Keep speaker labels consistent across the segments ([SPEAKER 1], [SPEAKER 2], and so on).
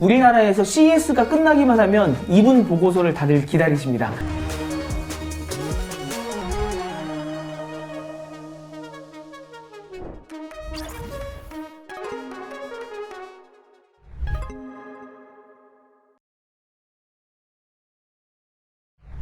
[SPEAKER 1] 우리나라에서 CES가 끝나기만 하면 이분 보고서를 다들 기다리십니다.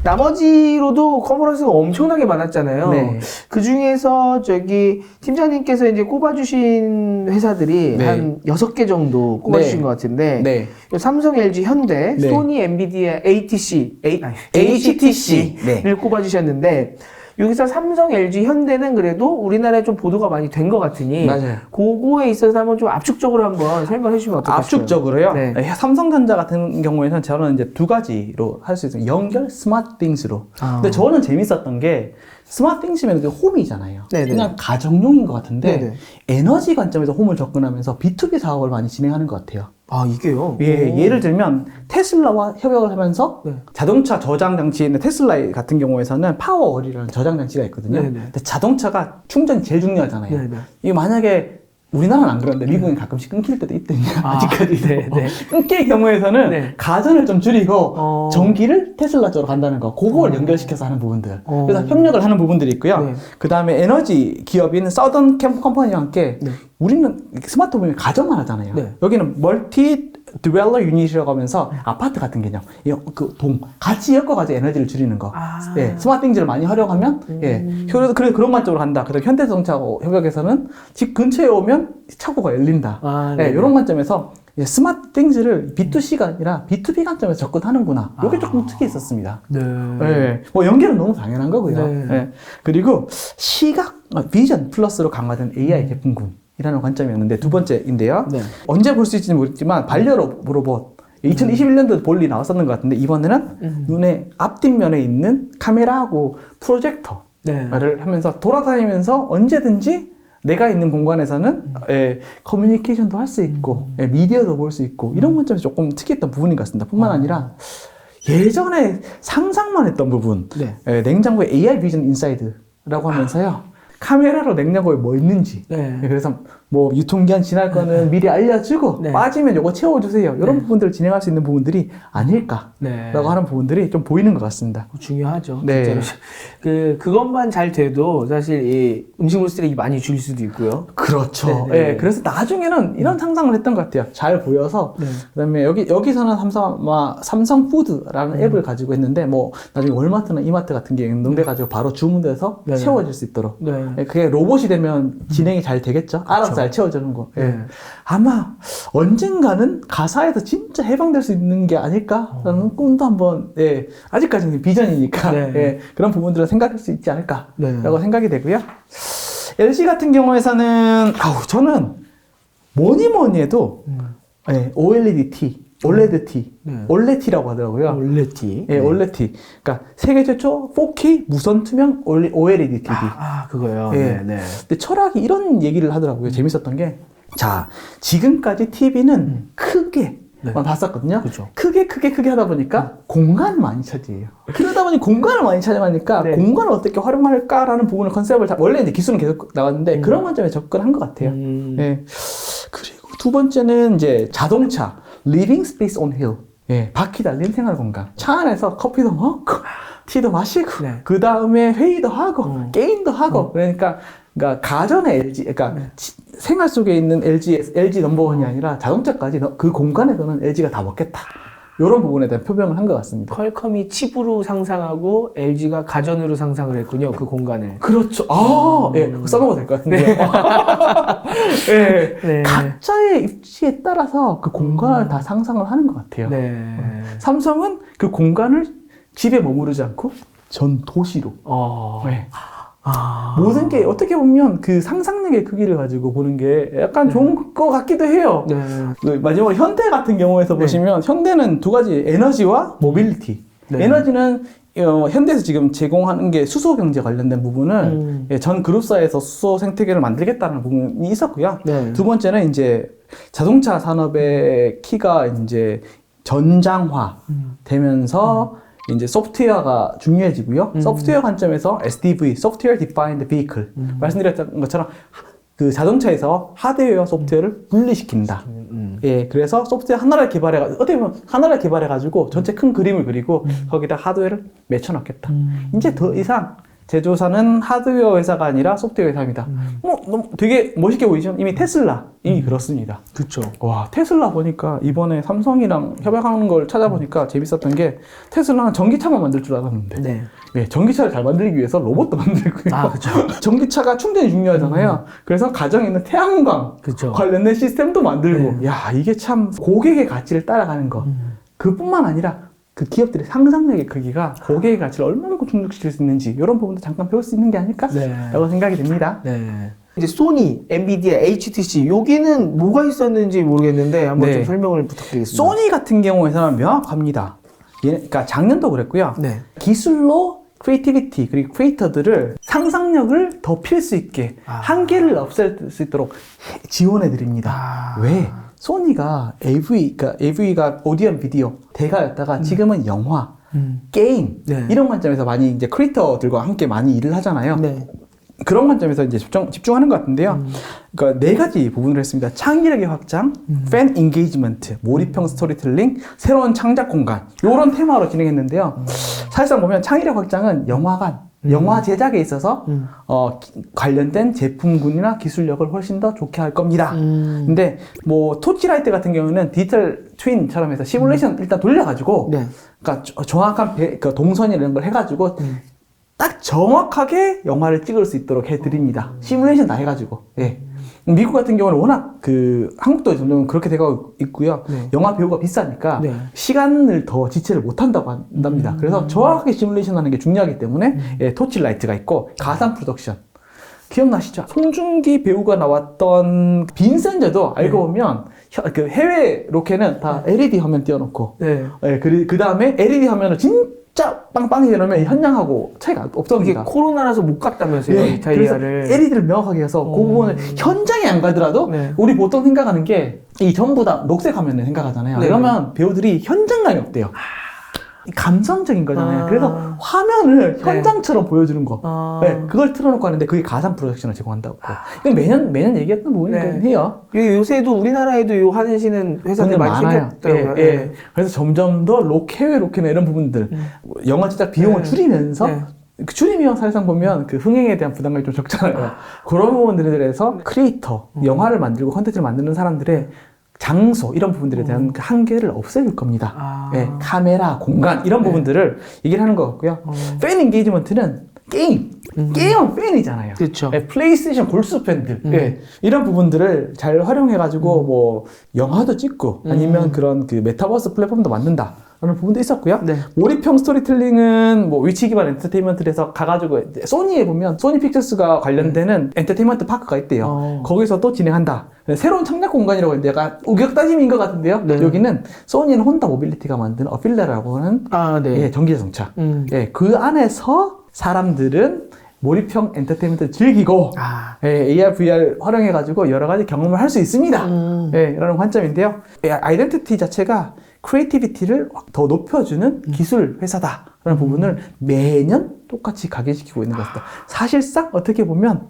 [SPEAKER 1] 나머지로도 컨퍼런스가 엄청나게 많았잖아요.
[SPEAKER 2] 네.
[SPEAKER 1] 그 중에서 저기 팀장님께서 이제 꼽아주신 회사들이
[SPEAKER 2] 네.
[SPEAKER 1] 한 6개 정도 꼽아주신
[SPEAKER 2] 네.
[SPEAKER 1] 것 같은데,
[SPEAKER 2] 네.
[SPEAKER 1] 삼성, LG, 현대,
[SPEAKER 2] 네.
[SPEAKER 1] 소니, 엔비디아, HTC를
[SPEAKER 2] 네.
[SPEAKER 1] 꼽아주셨는데, 여기서 삼성, LG, 현대는 그래도 우리나라에 좀 보도가 많이 된 것 같으니,
[SPEAKER 2] 맞아요.
[SPEAKER 1] 그거에 있어서 한번 좀 압축적으로 한번 설명해 주시면 어떨까요?
[SPEAKER 2] 압축적으로요?
[SPEAKER 1] 네.
[SPEAKER 2] 삼성전자 같은 경우에는 저는 이제 두 가지로 할 수 있어요. 연결, 스마트 띵스로.
[SPEAKER 1] 아.
[SPEAKER 2] 근데 저는 재밌었던 게 스마트 띵스면 그 홈이잖아요.
[SPEAKER 1] 네네.
[SPEAKER 2] 그냥 가정용인 것 같은데
[SPEAKER 1] 네네.
[SPEAKER 2] 에너지 관점에서 홈을 접근하면서 B2B 사업을 많이 진행하는 것 같아요.
[SPEAKER 1] 아, 이게요?
[SPEAKER 2] 예,
[SPEAKER 1] 오.
[SPEAKER 2] 예를 들면 테슬라와 협약을 하면서
[SPEAKER 1] 네.
[SPEAKER 2] 자동차 저장 장치에 있는 테슬라 같은 경우에서는 파워월이라는 저장 장치가 있거든요.
[SPEAKER 1] 네네.
[SPEAKER 2] 근데 자동차가 충전이 제일 중요하잖아요.
[SPEAKER 1] 네네.
[SPEAKER 2] 이게 만약에 우리나라는 안 그런데 미국은 가끔씩 끊길 때도 있거든요.
[SPEAKER 1] 아,
[SPEAKER 2] 아직까지도.
[SPEAKER 1] 네, 네.
[SPEAKER 2] 끊길 경우에서는
[SPEAKER 1] 네.
[SPEAKER 2] 가전을 좀 줄이고
[SPEAKER 1] 어.
[SPEAKER 2] 전기를 테슬라 쪽으로 간다는 거, 그걸 연결시켜서 하는 부분들.
[SPEAKER 1] 어.
[SPEAKER 2] 그래서 협력을 하는 부분들이 있고요.
[SPEAKER 1] 네.
[SPEAKER 2] 그 다음에 에너지 기업인 서던 컴퍼니와 함께
[SPEAKER 1] 네.
[SPEAKER 2] 우리는 스마트홈이 가정만 하잖아요.
[SPEAKER 1] 네.
[SPEAKER 2] 여기는 멀티 디벨러 유닛이라고 하면서 아파트 같은 개념, 같이 엮어가지고 에너지를 줄이는 거.
[SPEAKER 1] 아.
[SPEAKER 2] 예, 스마트띵지를 많이 활용하면 그래 그런 관점으로 간다. 그다음 현대자동차하고 협약에서는 집 근처에 오면 차고가 열린다.
[SPEAKER 1] 아,
[SPEAKER 2] 예,
[SPEAKER 1] 네.
[SPEAKER 2] 이런 관점에서 스마트띵지를 B2C가 아니라 B2B 관점에서 접근하는구나. 이게 조금 특이했었습니다.
[SPEAKER 1] 네.
[SPEAKER 2] 예, 뭐 연결은 너무 당연한 거고요.
[SPEAKER 1] 네.
[SPEAKER 2] 예, 그리고 시각, 비전 플러스로 강화된 AI 제품군이라는 관점이었는데 두 번째인데요.
[SPEAKER 1] 네.
[SPEAKER 2] 언제 볼 수 있을지는 모르겠지만 반려로 로봇 2021년도 볼일이 나왔었는 것 같은데 이번에는 눈의 앞뒷면에 있는 카메라하고 프로젝터를
[SPEAKER 1] 네.
[SPEAKER 2] 하면서 돌아다니면서 언제든지 내가 있는 공간에서는 커뮤니케이션도 할 수 있고 미디어도 볼 수 있고 이런 관점에서 조금 특이했던 부분인 것 같습니다. 뿐만 아니라 예전에 상상만 했던 부분
[SPEAKER 1] 네.
[SPEAKER 2] 냉장고에 AI 비전 인사이드라고 하면서요. 카메라로 냉장고에 뭐 있는지
[SPEAKER 1] 네.
[SPEAKER 2] 그래서 뭐 유통기한 지날 거는 미리 알려주고
[SPEAKER 1] 네.
[SPEAKER 2] 빠지면 요거 채워주세요. 이런
[SPEAKER 1] 네.
[SPEAKER 2] 부분들을 진행할 수 있는 부분들이 아닐까라고
[SPEAKER 1] 네.
[SPEAKER 2] 하는 부분들이 좀 보이는 것 같습니다.
[SPEAKER 1] 중요하죠.
[SPEAKER 2] 네.
[SPEAKER 1] 진짜로. 그것만 잘 돼도 사실 이 음식물 쓰레기 많이 줄일 수도 있고요.
[SPEAKER 2] 그렇죠.
[SPEAKER 1] 네, 네.
[SPEAKER 2] 예, 그래서 나중에는 이런 상상을 했던 것 같아요. 잘 보여서
[SPEAKER 1] 네.
[SPEAKER 2] 그다음에 여기서는 삼성푸드라는 앱을 가지고 했는데 뭐 나중에 월마트나 이마트 같은 게 연동돼가지고 바로 주문돼서
[SPEAKER 1] 네.
[SPEAKER 2] 채워질 수 있도록.
[SPEAKER 1] 네.
[SPEAKER 2] 예, 그게 로봇이 되면 진행이 잘 되겠죠. 알아서 잘 채워주는 거. 예.
[SPEAKER 1] 네.
[SPEAKER 2] 아마 언젠가는 가사에서 진짜 해방될 수 있는 게 아닐까라는 꿈도 한번 아직까지는 비전이니까
[SPEAKER 1] 네.
[SPEAKER 2] 그런 부분들을 생각할 수 있지 않을까라고
[SPEAKER 1] 네.
[SPEAKER 2] 생각이 되고요. LG 같은 경우에서는 저는 뭐니 해도 OLED-T, OLED-T,
[SPEAKER 1] 네.
[SPEAKER 2] OLEDT라고 하더라고요.
[SPEAKER 1] 올레티.
[SPEAKER 2] 예, OLED-T. 그러니까 세계 최초 4K 무선 투명 OLED TV.
[SPEAKER 1] 그거요.
[SPEAKER 2] 예.
[SPEAKER 1] 네. 네.
[SPEAKER 2] 근데 철학이 이런 얘기를 하더라고요. 재밌었던 게. 자, 지금까지 TV는 크게
[SPEAKER 1] 네.
[SPEAKER 2] 봤었거든요.
[SPEAKER 1] 그죠.
[SPEAKER 2] 크게 하다 보니까 공간을 많이 차지해요. 그러다 보니 공간을 많이 차지하니까
[SPEAKER 1] 네.
[SPEAKER 2] 공간을 어떻게 활용할까라는 부분을 컨셉을 원래 이제 기술은 계속 나왔는데 그런 관점에 접근한 것 같아요. 예. 그리고 두 번째는 이제 자동차, living space on hill. 예, 바퀴 달린 생활 공간. 차 안에서 커피도 먹고, 티도 마시고,
[SPEAKER 1] 네.
[SPEAKER 2] 그 다음에 회의도 하고, 게임도 하고, 그러니까 가전의 LG, 그러니까 생활 속에 있는 LG 넘버원이 아니라 자동차까지 그 공간에서는 LG가 다 먹겠다. 이런 부분에 대한 표명을 한 것 같습니다.
[SPEAKER 1] 퀄컴이 칩으로 상상하고 LG가 가전으로 상상을 했군요. 그 공간을.
[SPEAKER 2] 그렇죠. 예, 그거 써먹어도 될 것 같은데요. 예,
[SPEAKER 1] 네.
[SPEAKER 2] 각자의 입지에 따라서 그 공간을 다 상상을 하는 것 같아요.
[SPEAKER 1] 네.
[SPEAKER 2] 삼성은 그 공간을 집에 머무르지 않고 전 도시로. 네. 모든 게 어떻게 보면 그 상상력의 크기를 가지고 보는 게 약간 좋은 것 같기도 해요.
[SPEAKER 1] 네.
[SPEAKER 2] 그 마지막으로 현대 같은 경우에서
[SPEAKER 1] 네.
[SPEAKER 2] 보시면 현대는 두 가지 에너지와 모빌리티.
[SPEAKER 1] 네.
[SPEAKER 2] 에너지는 현대에서 지금 제공하는 게 수소 경제 관련된 부분을 전 그룹사에서 수소 생태계를 만들겠다는 부분이 있었고요.
[SPEAKER 1] 네.
[SPEAKER 2] 두 번째는 이제 자동차 산업의 키가 이제 전장화 되면서 이제 소프트웨어가 중요해지고요. 소프트웨어 관점에서 SDV, Software Defined Vehicle 말씀드렸던 것처럼 그 자동차에서 하드웨어와 소프트웨어를 분리시킨다. 예, 그래서 소프트웨어 하나를 어떻게 보면 하나를 개발해가지고 전체 큰 그림을 그리고 거기다 하드웨어를 맺혀넣겠다. 이제 더 이상 제조사는 하드웨어 회사가 아니라 소프트웨어 회사입니다. 너무 되게 멋있게 보이죠? 이미 테슬라 이미 그렇습니다.
[SPEAKER 1] 그렇죠.
[SPEAKER 2] 와, 테슬라 보니까 이번에 삼성이랑 협약하는 걸 찾아보니까 재밌었던 게 테슬라는 전기차만 만들 줄 알았는데
[SPEAKER 1] 네.
[SPEAKER 2] 네, 전기차를 잘 만들기 위해서 로봇도 만들고요.
[SPEAKER 1] 아, 그렇죠.
[SPEAKER 2] 전기차가 충전이 중요하잖아요. 그래서 가정에 있는 태양광
[SPEAKER 1] 그렇죠.
[SPEAKER 2] 관련된 시스템도 만들고 야, 이게 참 고객의 가치를 따라가는 거. 그뿐만 아니라 그 기업들의 상상력의 크기가 고객의 가치를 얼마만큼 충족시킬 수 있는지 이런 부분도 잠깐 배울 수 있는 게 아닐까라고 생각이 듭니다.
[SPEAKER 1] 네. 이제 소니, 엔비디아, HTC 여기는 뭐가 있었는지 모르겠는데 한번 좀 설명을 부탁드리겠습니다.
[SPEAKER 2] 소니 같은 경우에서는 명확합니다. 그러니까 작년도 그랬고요.
[SPEAKER 1] 네.
[SPEAKER 2] 기술로 크리에이티비티 그리고 크리에이터들을 상상력을 더 필 수 있게 한계를 없앨 수 있도록 지원해 드립니다. 왜? 소니가 그러니까 AV가 오디오 앤 비디오 대가였다가 지금은 영화, 게임 이런 관점에서 많이 이제 크리에이터들과 함께 많이 일을 하잖아요.
[SPEAKER 1] 네.
[SPEAKER 2] 그런 관점에서 이제 집중하는 것 같은데요. 그러니까 네 가지 부분을 했습니다. 창의력의 확장, 팬 인게이지먼트, 몰입형 스토리텔링, 새로운 창작 공간 이런 테마로 진행했는데요. 사실상 보면 창의력 확장은 영화관, 영화 제작에 있어서 관련된 제품군이나 기술력을 훨씬 더 좋게 할 겁니다. 근데 뭐 토치라이트 같은 경우는 디지털 트윈처럼 해서 시뮬레이션 일단 돌려가지고 그러니까 정확한 그 동선이나 이런 걸 해가지고 딱 정확하게 영화를 찍을 수 있도록 해드립니다. 시뮬레이션 다 해가지고. 예. 미국 같은 경우는 워낙 한국도 점점 그렇게 되고 있고요. 영화 배우가 비싸니까 시간을 더 지체를 못한다고 한답니다. 그래서 정확하게 시뮬레이션 하는 게 중요하기 때문에 토치라이트가 있고 가상 프로덕션. 기억나시죠? 송중기 배우가 나왔던 빈센저도 알고 보면 그 해외 로켓은 다 LED 화면 띄워놓고 그 다음에 LED 화면을 진짜 빵빵히 해놓으면 현장하고 차이가 없습니다.
[SPEAKER 1] 이게 코로나라서 못 갔다면서요, 이탈리아를.
[SPEAKER 2] 그래서 LED를 명확하게 해서 그 부분을 현장에 안 가더라도 우리 보통 생각하는 게 이 전부 다 녹색 화면을 생각하잖아요. 그러면 배우들이 현장감이 없대요. 감성적인 거잖아요. 그래서 화면을 현장처럼 보여주는 거. 그걸 틀어놓고 하는데 그게 가상 프로젝션을 제공한다고. 이건 매년 얘기했던 부분이긴 해요.
[SPEAKER 1] 요새도 우리나라에도 요 하시는 회사들 많이 생겼더라고요.
[SPEAKER 2] 그래서 점점 더 해외 로켓이나 이런 부분들, 영화 제작 비용을 줄이면서 줄이면 사실상 보면 그 흥행에 대한 부담감이 좀 적잖아요. 그런 부분들에 대해서 크리에이터, 영화를 만들고 컨텐츠를 만드는 사람들의 장소 이런 부분들에 대한 그 한계를 없애줄 겁니다. 카메라, 공간 이런 부분들을 얘기를 하는 것 같고요. 팬 인게이지먼트는 게임은 팬이잖아요.
[SPEAKER 1] 그렇죠.
[SPEAKER 2] 플레이스테이션 골수 팬들 이런 부분들을 잘 활용해가지고 뭐 영화도 찍고 아니면 그런 그 메타버스 플랫폼도 만든다. 라는 부분도 있었고요. 몰입형 스토리텔링은 뭐 위치 기반 엔터테인먼트에서 가가지고 소니에 보면 소니 픽처스가 관련되는 엔터테인먼트 파크가 있대요. 거기서 또 진행한다. 새로운 창작 공간이라고 했는데 약간 우격다짐인 것 같은데요. 여기는 소니는 혼다 모빌리티가 만든 어필레라고 하는 전기자동차. 그 안에서 사람들은 몰입형 엔터테인먼트를 즐기고 AR, VR 활용해가지고 여러 가지 경험을 할 수 있습니다. 라는 관점인데요. 아이덴티티 자체가 크리에이티비티를 더 높여주는 기술 회사다라는 부분을 매년 똑같이 각인시키고 있는 것 같습니다. 사실상 어떻게 보면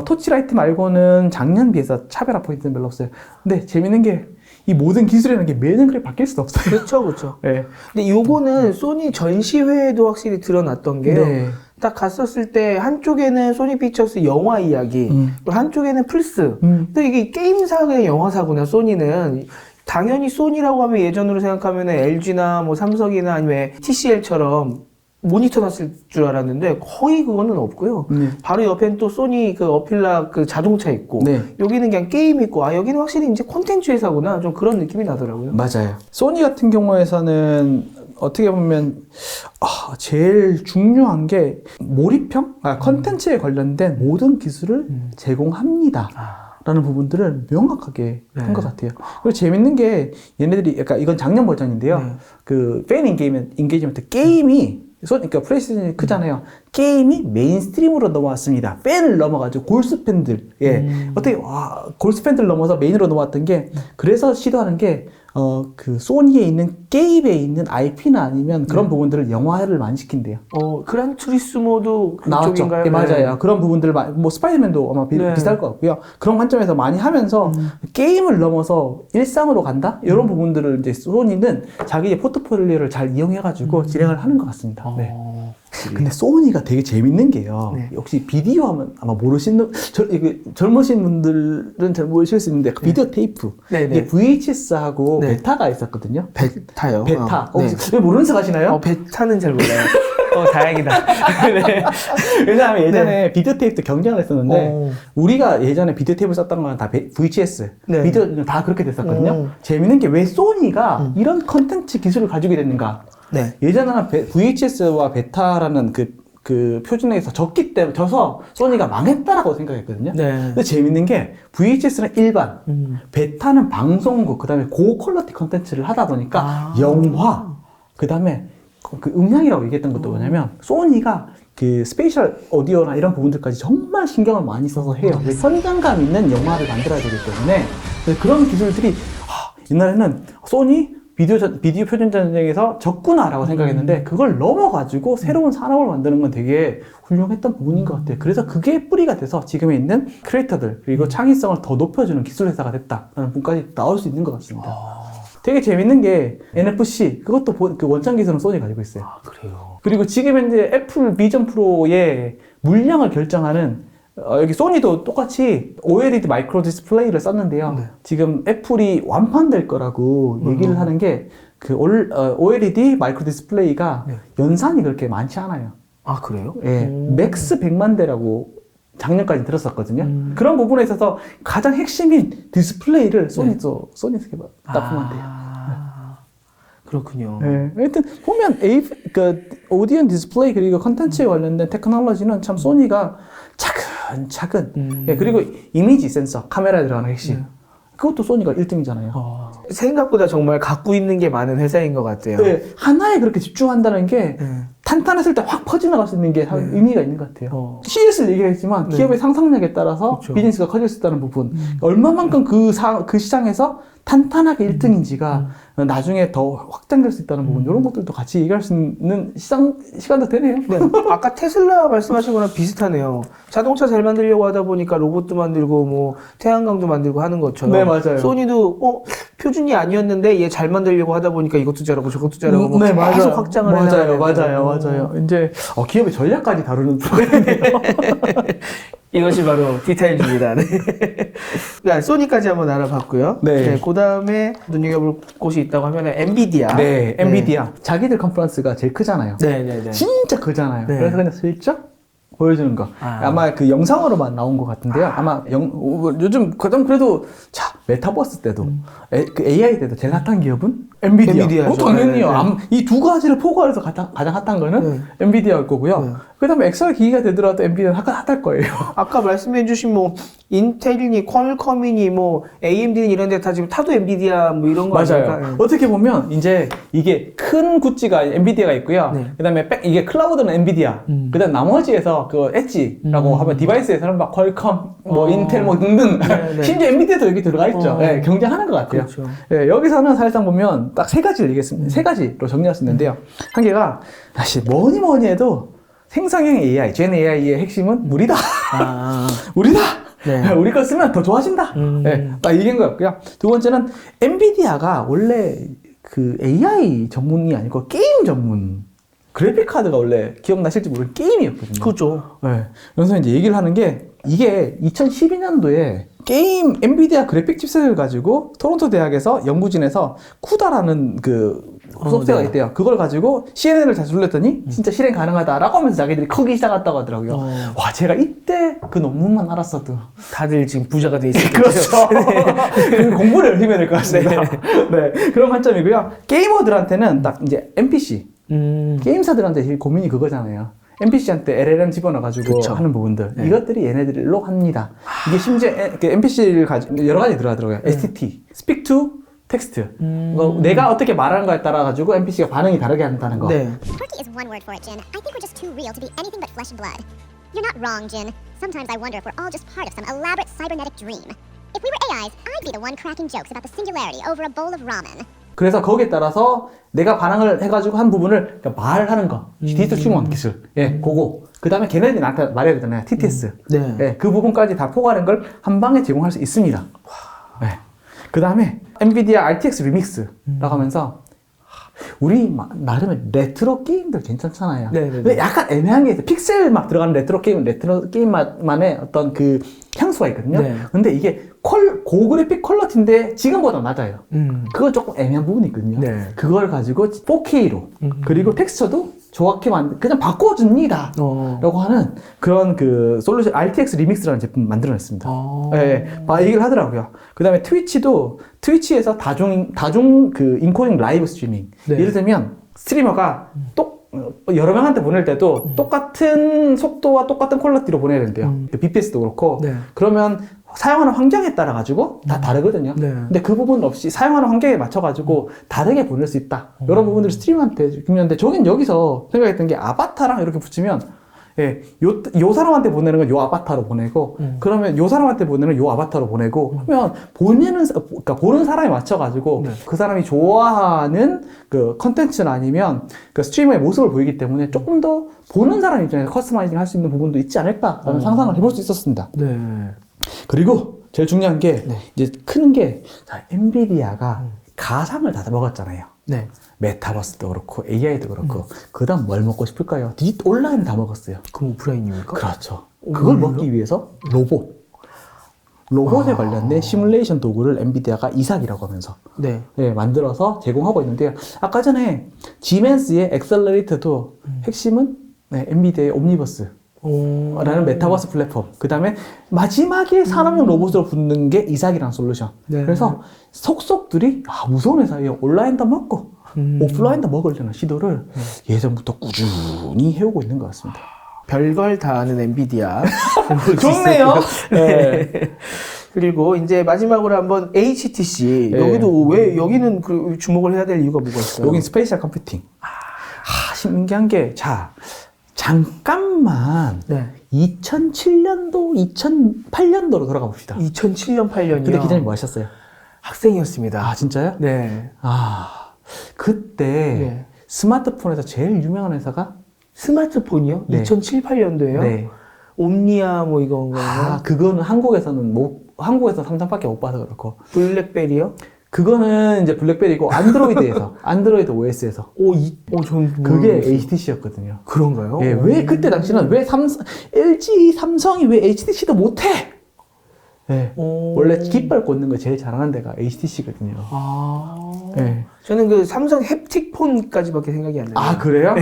[SPEAKER 2] 토치라이트 말고는 작년 비해서 차별화 포인트는 별로 없어요. 근데 재밌는 게 이 모든 기술이라는 게 매년 그렇게 바뀔 수도 없어요.
[SPEAKER 1] 그렇죠. 근데 요거는 소니 전시회에도 확실히 드러났던 게요. 딱 갔었을 때 한쪽에는 소니 픽처스 영화 이야기, 또 한쪽에는 플스. 또 이게 게임사 그냥 영화사구나. 소니는 당연히 소니라고 하면 예전으로 생각하면 LG나 뭐 삼성이나 아니면 TCL처럼 모니터 놨을 줄 알았는데 거의 그거는 없고요. 바로 옆에는 또 소니 그 어필라 그 자동차 있고 여기는 그냥 게임 있고 여기는 확실히 이제 콘텐츠 회사구나 좀 그런 느낌이 나더라고요.
[SPEAKER 2] 맞아요. 소니 같은 경우에서는 어떻게 보면 제일 중요한 게 몰입형? 콘텐츠에 관련된 모든 기술을 제공합니다. 라는 부분들을 명확하게 한 것 같아요. 그리고 재밌는 게 얘네들이 약간 이건 작년 버전인데요. 그 팬 인게이지먼트 게임이 그러니까 플레이스테이션이 크잖아요. 게임이 메인스트림으로 넘어왔습니다. 팬을 넘어가지고 골수 팬들, 어떻게 골수 팬들 넘어서 메인으로 넘어왔던 게 그래서 시도하는 게 그 소니에 있는 게임에 있는 IP나 아니면 그런 부분들을 영화를 많이 시킨대요.
[SPEAKER 1] 그란 투리스모도
[SPEAKER 2] 나왔죠.
[SPEAKER 1] 그쪽인가요?
[SPEAKER 2] 예, 맞아요. 그런 부분들을 뭐 스파이더맨도 아마 비슷할 것 같고요. 그런 관점에서 많이 하면서 게임을 넘어서 일상으로 간다? 이런 부분들을 이제 소니는 자기의 포트폴리오를 잘 이용해가지고 진행을 하는 것 같습니다. 네. 근데 소니가 되게 재밌는 게요.
[SPEAKER 1] 네.
[SPEAKER 2] 역시 비디오 하면 아마 모르시는, 젊으신 분들은 잘 모르실 수 있는데, 비디오 테이프.
[SPEAKER 1] 네, 네.
[SPEAKER 2] 이게 VHS하고
[SPEAKER 1] 네.
[SPEAKER 2] 베타가 있었거든요.
[SPEAKER 1] 베타요?
[SPEAKER 2] 베타.
[SPEAKER 1] 네.
[SPEAKER 2] 왜 모르는 척 하시나요?
[SPEAKER 1] 베타는 잘 몰라요. 다행이다. 네.
[SPEAKER 2] 왜냐하면 예전에 비디오 테이프도 경쟁을 했었는데, 우리가 예전에 비디오 테이프 썼던 건 다 VHS.
[SPEAKER 1] 네.
[SPEAKER 2] 비디오 다 그렇게 됐었거든요. 재밌는 게 왜 소니가 이런 컨텐츠 기술을 가지게 됐는가?
[SPEAKER 1] 네.
[SPEAKER 2] 예전에는 VHS와 베타라는 그 표준에서 져서 소니가 망했다라고 생각했거든요.
[SPEAKER 1] 네.
[SPEAKER 2] 근데 재밌는 게 VHS는 일반, 베타는 방송국, 그 다음에 고퀄리티 컨텐츠를 하다 보니까 영화, 그 다음에 그 음향이라고 얘기했던 것도 뭐냐면 소니가 그 스페셜 오디오나 이런 부분들까지 정말 신경을 많이 써서 해요. 현장감 있는 영화를 만들어야 되기 때문에 그런 기술들이 옛날에는 소니 비디오 표준 전쟁에서 졌구나라고 생각했는데 그걸 넘어가지고 새로운 산업을 만드는 건 되게 훌륭했던 부분인 것 같아요. 그래서 그게 뿌리가 돼서 지금에 있는 크리에이터들 그리고 창의성을 더 높여주는 기술 회사가 됐다라는 부분까지 나올 수 있는 것 같습니다. 되게 재밌는 게 NFC 그것도 그 원천 기술은 소니 가지고 있어요.
[SPEAKER 1] 그래요.
[SPEAKER 2] 그리고 지금 현재 애플 비전 프로의 물량을 결정하는 여기 소니도 똑같이 OLED 마이크로 디스플레이를 썼는데요. 네. 지금 애플이 완판될 거라고 얘기를 하는 게 그 OLED 마이크로 디스플레이가 연산이 그렇게 많지 않아요.
[SPEAKER 1] 그래요?
[SPEAKER 2] 예, 맥스 100만 대라고 작년까지 들었었거든요. 그런 부분에 있어서 가장 핵심인 디스플레이를 소니에서 납품한대요.
[SPEAKER 1] 그렇군요.
[SPEAKER 2] 네. 하여튼 보면 오디오 디스플레이 그리고 컨텐츠에 관련된 테크놀로지는 참 소니가 차근차근 그리고 이미지 센서 카메라에 들어가는 핵심 그것도 소니가 1등이잖아요.
[SPEAKER 1] 생각보다 정말 갖고 있는 게 많은 회사인 것 같아요.
[SPEAKER 2] 네, 하나에 그렇게 집중한다는 게 탄탄했을 때 확 퍼져나갈 수 있는 게 의미가 있는 것 같아요. CS를 얘기했지만 기업의 상상력에 따라서
[SPEAKER 1] 그렇죠.
[SPEAKER 2] 비즈니스가 커질 수 있다는 부분 얼마만큼 그 시장에서 탄탄하게 1등인지가 나중에 더 확장될 수 있다는 부분 이런 것들도 같이 얘기할 수 있는 시간도 되네요.
[SPEAKER 1] 네. 아까 테슬라 말씀하신 거랑 비슷하네요. 자동차 잘 만들려고 하다 보니까 로봇도 만들고 뭐 태양광도 만들고 하는 것처럼
[SPEAKER 2] 네, 맞아요.
[SPEAKER 1] 소니도 표준이 아니었는데 얘 잘 만들려고 하다 보니까 이것도 잘하고 저것도 잘하고 뭐
[SPEAKER 2] 네,
[SPEAKER 1] 계속 확장을 해나가요.
[SPEAKER 2] 맞아요. 이제 기업의 전략까지 다루는 프로그램이에요.
[SPEAKER 1] 이것이 바로 디테일즈입니다. 네. 그러니까 소니까지 한번 알아봤고요.
[SPEAKER 2] 네.
[SPEAKER 1] 그 다음에 눈여겨볼 곳이 있다고 하면 엔비디아.
[SPEAKER 2] 네, 엔비디아. 자기들 컨퍼런스가 제일 크잖아요.
[SPEAKER 1] 네.
[SPEAKER 2] 진짜 크잖아요.
[SPEAKER 1] 네.
[SPEAKER 2] 그래서 그냥 슬쩍 보여주는 거. 아마 그 영상으로만 나온 것 같은데요. 아마 요즘 가장 그래도 메타버스 때도 그 AI 때도 제일 핫한 기업은 엔비디아. 당연히요. 이 두 가지를 포괄해서 가장 핫한 거는 엔비디아일 거고요. 그다음에 XR 기기가 되더라도 엔비디아는 핫할 거예요.
[SPEAKER 1] 아까 말씀해주신 뭐 인텔이니 퀄컴이니 뭐 AMD니 이런 데 다 지금 타도 엔비디아 뭐 이런 거
[SPEAKER 2] 맞아요.
[SPEAKER 1] 아닐까?
[SPEAKER 2] 어떻게 보면 이제 이게 큰 구찌가 엔비디아가 있고요. 그다음에 이게 클라우드는 엔비디아. 그다음 나머지에서 그 엣지라고 하면 디바이스에서는 막 퀄컴, 뭐 인텔 뭐 등등. 심지어 엔비디아도 여기 들어가 있죠. 경쟁하는 것 같아요.
[SPEAKER 1] 그렇죠.
[SPEAKER 2] 여기서는 사실상 보면 딱 세 가지를 얘기했습니다. 세 가지로 정리할 수 있는데요. 한 개가 사실 뭐니 해도 생성형 AI, 젠 AI의 핵심은 물이다. 물이다. 우리 거 쓰면 더 좋아진다. 딱 얘기한 것 같고요. 두 번째는 엔비디아가 원래 그 AI 전문이 아니고 게임 전문. 그래픽 카드가 원래 기억나실지 모르는 게임이었거든요.
[SPEAKER 1] 그렇죠.
[SPEAKER 2] 그래서 이제 얘기를 하는 게 이게 2012년도에 게임 엔비디아 그래픽 칩셋을 가지고 토론토 대학에서 연구진에서 쿠다라는 그 소프트웨어가 있대요. 그걸 가지고 CNN을 다시 돌렸더니 진짜 실행 가능하다라고 하면서 자기들이 커기 시작했다고 하더라고요. 와, 제가 이때 그 논문만 알았어도
[SPEAKER 1] 다들 지금 부자가 돼 있을
[SPEAKER 2] 그렇죠. 공부를 열심히 해야 될 것 같습니다. 그런 관점이고요. 게이머들한테는 딱 이제 NPC 게임사들한테 제일 고민이 그거잖아요. NPC한테 LLM 집어넣어가지고 하는 부분들. 이것들이 얘네들로 합니다. 이게 심지어 NPC를 가지고 여러 가지 들어가더라고요. STT, Speak to Text. 내가 어떻게 말하는 거에 따라가지고 NPC가 반응이 다르게 한다는 거.
[SPEAKER 3] Quirky is one word for it, Jin. I think we're just too real to be anything but flesh and blood. You're not wrong, Jin. Sometimes I wonder if we're all just part of some elaborate cybernetic dream. If we were AIs, I'd be the one cracking jokes about the singularity over a bowl of ramen.
[SPEAKER 2] 그래서 거기에 따라서 내가 반응을 해가지고 한 부분을 그러니까 말하는 거, 디지털 휴먼 기술, 예, 그거. 그 다음에 걔네들이 나한테 말해야 되잖아요, TTS.
[SPEAKER 1] 네.
[SPEAKER 2] 예, 그 부분까지 다 포괄한 걸 한 방에 제공할 수 있습니다. 예. 그 다음에 엔비디아 RTX 리믹스라고 하면서 우리 나름의 레트로 게임들 괜찮잖아요.
[SPEAKER 1] 네네네.
[SPEAKER 2] 근데 약간 애매한 게 있어요. 픽셀 막 들어가는 레트로 게임만의 어떤 그 향수가 있거든요.
[SPEAKER 1] 네.
[SPEAKER 2] 근데 이게 고그래픽 퀄러티인데 지금보다 낮아요. 그건 조금 애매한 부분이 있거든요.
[SPEAKER 1] 네.
[SPEAKER 2] 그걸 가지고 4K로 그리고 텍스처도 좋게 그냥 바꿔줍니다. 라고 하는 그런 그 솔루션 RTX 리믹스라는 제품 만들어냈습니다. 예, 얘기를 하더라고요. 그 다음에 트위치에서 다중 그 인코딩 라이브 스트리밍.
[SPEAKER 1] 네.
[SPEAKER 2] 예를 들면 스트리머가 여러 명한테 보낼 때도 똑같은 속도와 똑같은 퀄리티로 보내야 된대요. BPS도 그렇고.
[SPEAKER 1] 네.
[SPEAKER 2] 그러면 사용하는 환경에 따라 가지고 다 다르거든요.
[SPEAKER 1] 네.
[SPEAKER 2] 근데 그 부분 없이 사용하는 환경에 맞춰 가지고 다르게 보낼 수 있다. 이런 부분들을 스트리머한테 주는데 저긴 여기서 생각했던 게 아바타랑 이렇게 붙이면 예, 요 사람한테 보내는 건 요 아바타로 보내고, 그러면 요 사람한테 보내는 요 아바타로 보내고, 하면 그러니까 보는 사람에 맞춰가지고,
[SPEAKER 1] 네.
[SPEAKER 2] 그 사람이 좋아하는 그 컨텐츠나 아니면 그 스트리머의 모습을 보이기 때문에 조금 더 보는 사람 입장에서 커스터마이징 할 수 있는 부분도 있지 않을까라는 상상을 해볼 수 있었습니다.
[SPEAKER 1] 네.
[SPEAKER 2] 그리고 제일 중요한 게, 이제 큰 게, 자, 엔비디아가 가상을 다 먹었잖아요.
[SPEAKER 1] 네.
[SPEAKER 2] 메타버스도 그렇고 AI도 그렇고 그 다음 뭘 먹고 싶을까요? 온라인 다 먹었어요.
[SPEAKER 1] 그럼 오프라인입니까?
[SPEAKER 2] 그렇죠. 그걸 먹기 위해서 로봇에 관련된 시뮬레이션 도구를 엔비디아가 이삭이라고 하면서
[SPEAKER 1] 네.
[SPEAKER 2] 예, 만들어서 제공하고 있는데요. 아까 전에 지멘스의 엑셀러레이터도 핵심은 엔비디아의 옴니버스 라는 메타버스 플랫폼. 그 다음에 마지막에 산업용 로봇으로 붙는 게 이삭이라는 솔루션.
[SPEAKER 1] 네.
[SPEAKER 2] 그래서 속속들이 무서운 회사예요. 온라인도 먹고 오프라인도 먹으려는 시도를 예전부터 꾸준히 해오고 있는 것 같습니다.
[SPEAKER 1] 별걸 다 아는 엔비디아.
[SPEAKER 2] 좋네요.
[SPEAKER 1] 네. 그리고 이제 마지막으로 한번 HTC.
[SPEAKER 2] 네.
[SPEAKER 1] 여기도 왜 여기는 그 주목을 해야 될 이유가 뭐가 있어요?
[SPEAKER 2] 여긴 스페이셜 컴퓨팅. 신기한 게, 잠깐만
[SPEAKER 1] 네.
[SPEAKER 2] 2007년도, 2008년도로 돌아가 봅시다.
[SPEAKER 1] 2007년, 8년이요.
[SPEAKER 2] 그때 기자님 뭐 하셨어요?
[SPEAKER 1] 학생이었습니다.
[SPEAKER 2] 진짜요?
[SPEAKER 1] 네.
[SPEAKER 2] 그때
[SPEAKER 1] 네.
[SPEAKER 2] 스마트폰에서 제일 유명한 회사가
[SPEAKER 1] 스마트폰이요?
[SPEAKER 2] 네.
[SPEAKER 1] 2007, 8년도에요?
[SPEAKER 2] 네.
[SPEAKER 1] 옴니아 뭐 이건가요?
[SPEAKER 2] 그거는 한국에서는 삼성밖에 못 봐서 그렇고.
[SPEAKER 1] 블랙베리요?
[SPEAKER 2] 그거는 이제 블랙베리고 안드로이드에서, 안드로이드 OS에서.
[SPEAKER 1] 전
[SPEAKER 2] 그게 HTC였거든요.
[SPEAKER 1] 그런가요?
[SPEAKER 2] 예, 왜 그때 당시는 왜 LG, 삼성이 왜 HTC도 못해? 예. 원래 깃발 꽂는 거 제일 잘하는 데가 HTC거든요. 예.
[SPEAKER 1] 저는 그 삼성 햅틱폰까지밖에 생각이 안 나요.
[SPEAKER 2] 그래요?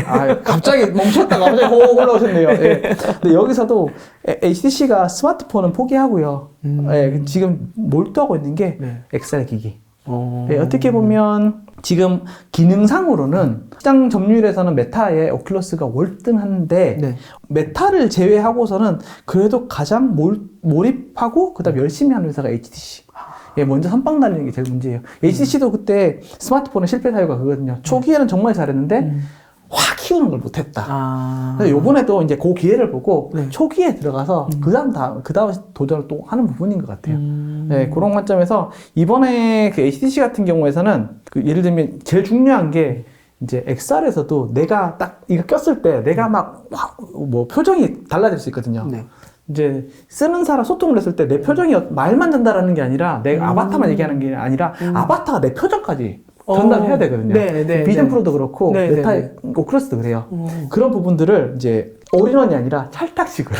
[SPEAKER 2] 갑자기 멈췄다가 갑자기 호호 올라오셨네요. 예. 근데 여기서도 HTC가 스마트폰은 포기하고요. 예, 지금 몰두하고 있는 게
[SPEAKER 1] 네.
[SPEAKER 2] XR 기기. 예, 어떻게 보면 지금 기능상으로는 시장 점유율에서는 메타의 오큘러스가 월등한데
[SPEAKER 1] 네.
[SPEAKER 2] 메타를 제외하고서는 그래도 가장 몰입하고 그다음 열심히 하는 회사가 HTC. 예, 먼저 선빵 날리는 게 제일 문제예요. HTC도 그때 스마트폰의 실패 사유가 그거거든요. 초기에는 정말 잘했는데 확 키우는 걸 못했다. 그래서 요번에도 이제 그 기회를 보고
[SPEAKER 1] 네. 초기에
[SPEAKER 2] 초기에 들어가서 그 다음 도전을 또 하는 부분인 것 같아요. 네, 그런 관점에서 이번에 그 HTC 같은 경우에서는 그 예를 들면 제일 중요한 게 이제 XR에서도 내가 딱 이거 꼈을 때 내가 막 뭐 표정이 달라질 수 있거든요.
[SPEAKER 1] 네.
[SPEAKER 2] 이제 쓰는 사람 소통을 했을 때 내 표정이 말만 전달하는 게 아니라 내 아바타만 얘기하는 게 아니라 아바타가 내 표정까지 전달해야 되거든요.
[SPEAKER 1] 네,
[SPEAKER 2] 비전
[SPEAKER 1] 네.
[SPEAKER 2] 프로도 그렇고
[SPEAKER 1] 네,
[SPEAKER 2] 메타
[SPEAKER 1] 네,
[SPEAKER 2] 오큘러스도 그래요. 그런 부분들을 이제 올인원이 아니라 찰탁식으로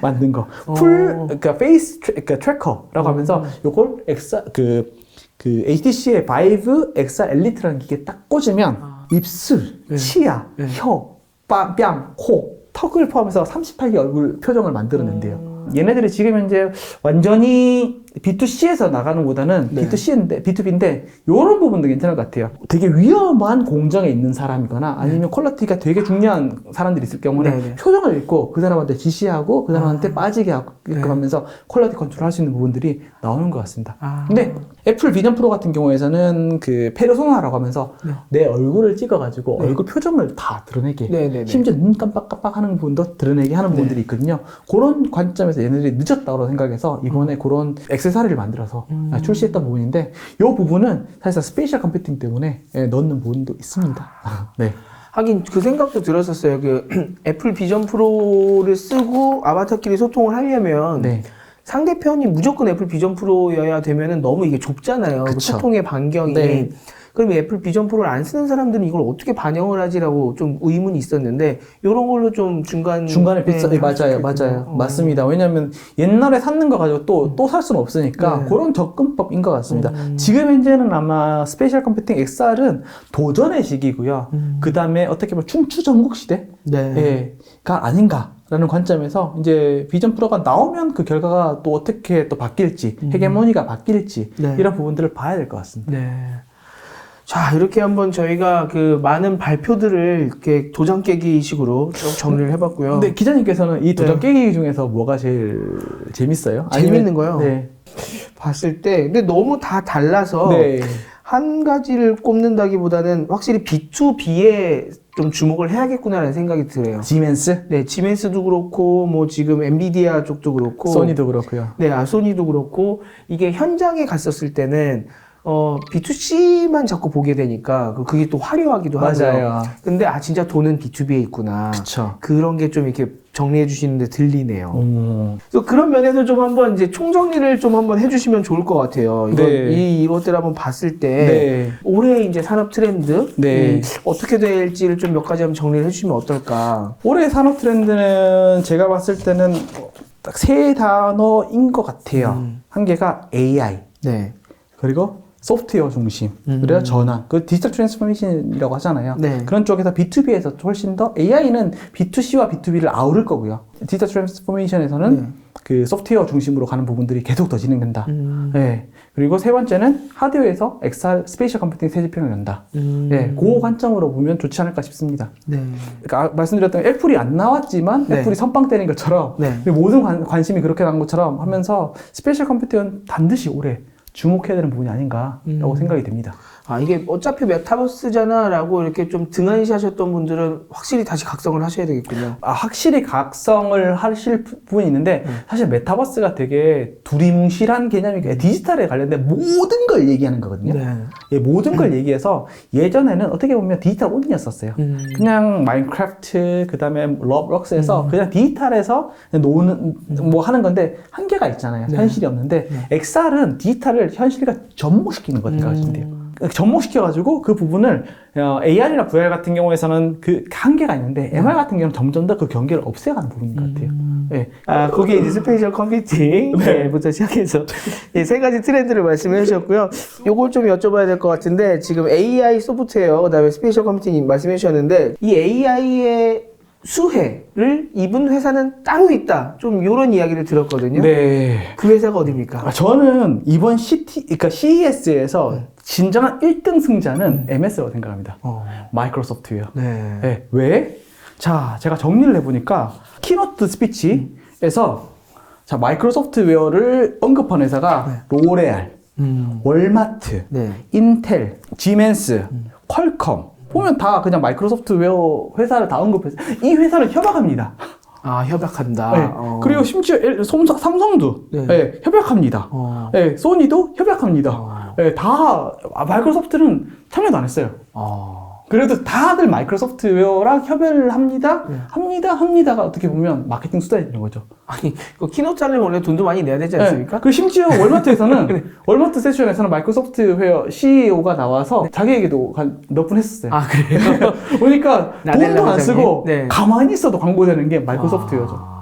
[SPEAKER 2] 만든 거. 그러니까 페이스 트래커라고 하면서 요걸 그 HTC의 바이브 XR 엘리트라는 기계에 딱 꽂으면 입술, 치아, 혀, 뺨, 코, 턱을 포함해서 38개 얼굴 표정을 만들어낸대요. 얘네들이 지금 현재 완전히 B2C에서 나가는 보다는
[SPEAKER 1] 네.
[SPEAKER 2] B2B인데 이런 부분도 괜찮을 것 같아요. 되게 위험한 공정에 있는 사람이거나 아니면 퀄리티가 되게 중요한 사람들이 있을 경우는
[SPEAKER 1] 네.
[SPEAKER 2] 표정을 읽고 그 사람한테 지시하고 그 사람한테 빠지게 하면서 퀄리티 컨트롤 할 수 있는 부분들이 나오는 것 같습니다. 근데 애플 비전 프로 같은 경우에서는 그 페르소나라고 하면서 내 얼굴을 찍어가지고 얼굴 표정을 다 드러내게 심지어 눈 깜빡깜빡 하는 부분도 드러내게 하는 부분들이 있거든요. 그런 관점에서 얘네들이 늦었다고 생각해서 이번에 그런 액세서리를 만들어서 출시했던 부분인데 이 부분은 사실상 스페셜 컴퓨팅 때문에 넣는 부분도 있습니다. 네.
[SPEAKER 1] 하긴 그 생각도 들었었어요. 그 애플 비전 프로를 쓰고 아바타끼리 소통을 하려면
[SPEAKER 2] 네.
[SPEAKER 1] 상대편이 무조건 애플 비전 프로여야 되면은 너무 이게 좁잖아요. 그
[SPEAKER 2] 그쵸.
[SPEAKER 1] 소통의 반경이.
[SPEAKER 2] 네.
[SPEAKER 1] 그럼 애플 비전 프로를 안 쓰는 사람들은 이걸 어떻게 반영을 하지라고 좀 의문이 있었는데 이런 걸로 좀 중간에
[SPEAKER 2] 맞아요. 맞습니다. 왜냐하면 옛날에 샀는 거 가지고 또 살 수는 없으니까
[SPEAKER 1] 네.
[SPEAKER 2] 그런 접근법인 것 같습니다. 지금 현재는 아마 스페셜 컴퓨팅 XR은 도전의 시기고요. 그 다음에 어떻게 보면 춘추전국 시대가 아닌가라는 관점에서 이제 비전 프로가 나오면 그 결과가 또 어떻게 또 바뀔지, 헤게모니가 바뀔지
[SPEAKER 1] 네.
[SPEAKER 2] 이런 부분들을 봐야 될 것 같습니다.
[SPEAKER 1] 네. 자, 이렇게 한번 저희가 그 많은 발표들을 이렇게 도장 깨기 식으로 쭉 정리를 해봤고요.
[SPEAKER 2] 근데 기자님께서는 이 도장 깨기 중에서 뭐가 제일 재밌어요?
[SPEAKER 1] 재밌는 거요?
[SPEAKER 2] 네.
[SPEAKER 1] 봤을 때, 근데 너무 다 달라서
[SPEAKER 2] 네.
[SPEAKER 1] 한 가지를 꼽는다기보다는 확실히 B2B에 좀 주목을 해야겠구나라는 생각이 들어요.
[SPEAKER 2] 지멘스?
[SPEAKER 1] 네, 지멘스도 그렇고, 뭐 지금 엔비디아 쪽도 그렇고,
[SPEAKER 2] 소니도 그렇고요.
[SPEAKER 1] 네, 소니도 그렇고, 이게 현장에 갔었을 때는 B2C만 자꾸 보게 되니까 그게 또 화려하기도 하고요.
[SPEAKER 2] 맞아요.
[SPEAKER 1] 근데 진짜 돈은 B2B에 있구나.
[SPEAKER 2] 그쵸.
[SPEAKER 1] 그런 게 좀 이렇게 정리해 주시는데 들리네요. 그래서 그런 면에서 좀 한번 이제 총정리를 좀 한번 해주시면 좋을 것 같아요. 이것들 한번 봤을 때 올해 이제 산업 트렌드 어떻게 될지를 좀 몇 가지 한번 정리를 해주시면 어떨까.
[SPEAKER 2] 올해 산업 트렌드는 제가 봤을 때는 딱 세 단어인 것 같아요. 한 개가 AI.
[SPEAKER 1] 네.
[SPEAKER 2] 그리고 소프트웨어 중심, 그리고 전환, 그 디지털 트랜스포메이션이라고 하잖아요.
[SPEAKER 1] 네.
[SPEAKER 2] 그런 쪽에서 B2B에서 훨씬 더 AI는 B2C와 B2B를 아우를 거고요. 디지털 트랜스포메이션에서는 그 소프트웨어 중심으로 가는 부분들이 계속 더 진행된다. 네. 그리고 세 번째는 하드웨어에서 XR 스페이셜 컴퓨팅 새 지평을 연다. 네. 그 관점으로 보면 좋지 않을까 싶습니다.
[SPEAKER 1] 네.
[SPEAKER 2] 그러니까 말씀드렸던 애플이 안 나왔지만
[SPEAKER 1] 네.
[SPEAKER 2] 애플이 선빵 때린 것처럼
[SPEAKER 1] 네.
[SPEAKER 2] 모든 관심이 그렇게 간 것처럼 하면서 스페이셜 컴퓨팅은 반드시 올해 주목해야 되는 부분이 아닌가라고 생각이 듭니다.
[SPEAKER 1] 이게 어차피 메타버스잖아 라고 이렇게 좀 등한시 하셨던 분들은 확실히 다시 각성을 하셔야 되겠군요.
[SPEAKER 2] 확실히 각성을 하실 부분이 있는데 사실 메타버스가 되게 두리뭉실한 개념이고 디지털에 관련된 모든 걸 얘기하는 거거든요. 예, 모든 걸 얘기해서 예전에는 어떻게 보면 디지털 온리였었어요. 그냥 마인크래프트 그다음에 러블록스에서 그냥 디지털에서 노는 뭐 하는 건데 한계가 있잖아요. 현실이 없는데 XR은 디지털을 현실과 접목시키는 거니까 하시면 돼요. 접목시켜가지고 그 부분을 AR이나 VR 같은 경우에서는 그 한계가 있는데 MR 같은 경우는 점점 더 그 경계를 없애가는 부분인 것 같아요. 네.
[SPEAKER 1] 그게 이제 스페셜 컴퓨팅부터 시작해서 세 가지 트렌드를 말씀해 주셨고요. 요걸 좀 여쭤봐야 될 것 같은데 지금 AI 소프트웨어 그다음에 스페셜 컴퓨팅 말씀해 주셨는데 이 AI의 수혜를 입은 회사는 따로 있다. 좀 요런 이야기를 들었거든요.
[SPEAKER 2] 네.
[SPEAKER 1] 그 회사가 어디입니까?
[SPEAKER 2] 저는 이번 그러니까 CES에서 진정한 1등 승자는 MS라고 생각합니다. 마이크로소프트웨어.
[SPEAKER 1] 네.
[SPEAKER 2] 네. 왜? 자, 제가 정리를 해보니까 키노트 스피치에서 자, 마이크로소프트웨어를 언급한 회사가 로레알, 월마트, 인텔, 지멘스, 퀄컴 보면 다 그냥 마이크로소프트웨어 회사를 다 언급해서 이 회사를 협약합니다.
[SPEAKER 1] 협약한다.
[SPEAKER 2] 네. 그리고 심지어 삼성도 협약합니다. 소니도 협약합니다. 다 마이크로소프트는 참여도 안 했어요. 그래도 다들 마이크로소프트웨어랑 협약을 합니다. 합니다가 어떻게 보면 마케팅 수단이 되는 거죠.
[SPEAKER 1] 그 키노트 하려면 원래 돈도 많이 내야 되지 않습니까?
[SPEAKER 2] 그리고 심지어 월마트에서는 월마트 세션에서는 마이크로소프트웨어 CEO가 나와서 자기 얘기도 몇 분 했었어요.
[SPEAKER 1] 그래요?
[SPEAKER 2] 그러니까 돈도 안 쓰고
[SPEAKER 1] 네.
[SPEAKER 2] 가만히 있어도 광고되는 게 마이크로소프트웨어죠.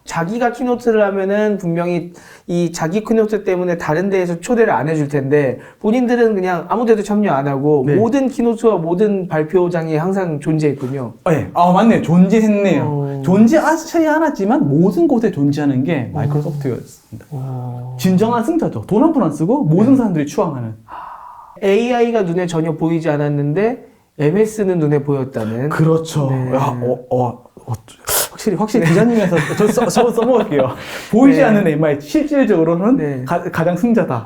[SPEAKER 1] 자기가 키노트를 하면은 분명히 이 자기 키노트 때문에 다른 데에서 초대를 안 해줄 텐데 본인들은 그냥 아무 데도 참여 안 하고 모든 키노트와 모든 발표장이 항상 존재했군요.
[SPEAKER 2] 네. 맞네요. 존재했네요. 존재하지 않았지만 모든 곳에 존재하는 게 마이크로소프트였습니다. 진정한 승자죠. 돈 한 푼 안 쓰고 모든 사람들이 추앙하는.
[SPEAKER 1] AI가 눈에 전혀 보이지 않았는데 MS는 눈에 보였다는.
[SPEAKER 2] 그렇죠. 확실히 기자님에서 저 써먹을게요. 보이지 않는 MI 실질적으로는 가장 승자다.